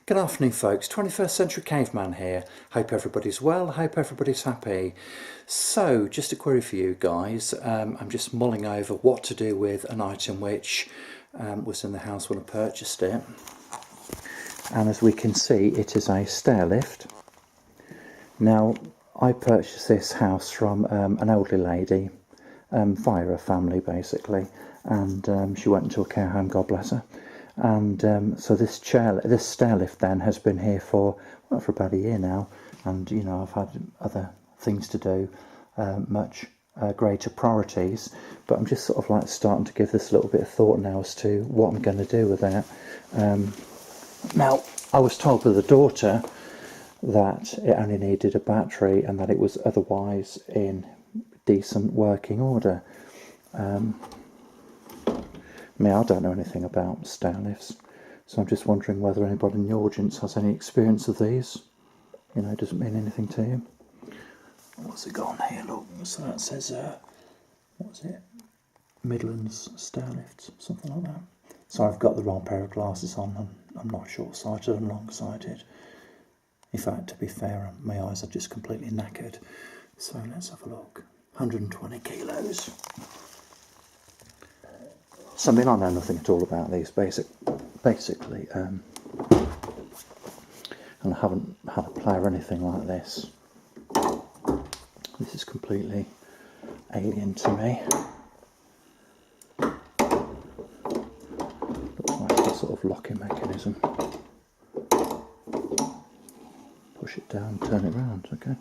Good afternoon folks, 21st Century Caveman here. Hope everybody's well, hope everybody's happy. So, just a query for you guys. I'm just mulling over what to do with an item which was in the house when I purchased it. And as we can see, it is a stair lift. Now, I purchased this house from an elderly lady, via her family basically, and she went into a care home, God bless her. And so this stair lift then has been here for about a year now, and you know, I've had other things to do, much greater priorities, but I'm just sort of like starting to give this a little bit of thought now as to what I'm going to do with that. Now, I was told with the daughter that it only needed a battery and that it was otherwise in decent working order. I don't know anything about stair lifts, so I'm just wondering whether anybody in the audience has any experience of these. You know, it doesn't mean anything to you. What's it got on here? Look, so that says, what's it? Midlands stair lifts, something like that. So I've got the wrong pair of glasses on. I'm not short-sighted, I'm long-sighted. In fact, to be fair, my eyes are just completely knackered. So let's have a look. 120 kilos. So I know nothing at all about these basically, and I haven't had a play or anything like this. This is completely alien to me. Looks like a sort of locking mechanism. Push it down, turn it round, okay.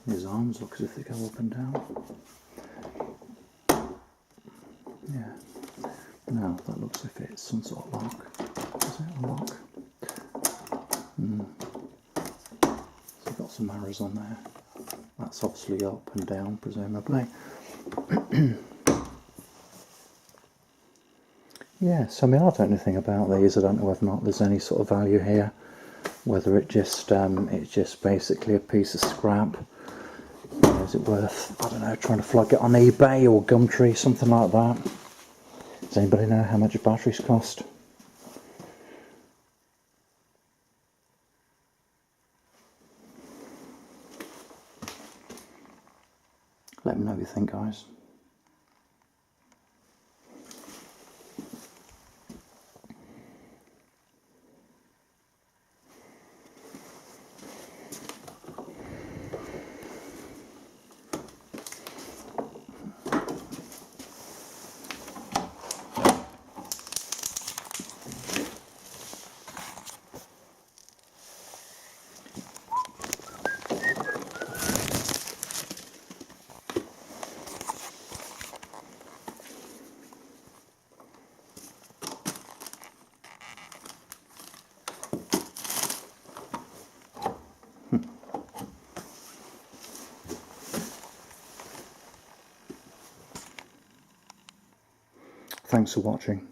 His arms look as if they go up and down. Yeah. Now that looks as if it's some sort of lock. Is it a lock? So we've got some arrows on there. That's obviously up and down, presumably. Yes, I don't know anything about these. I don't know whether or not there's any sort of value here. Whether it's just basically a piece of scrap. Is it worth, I don't know, trying to flog it on eBay or Gumtree, something like that? Does anybody know how much batteries cost? Let me know what you think, guys. Thanks for watching.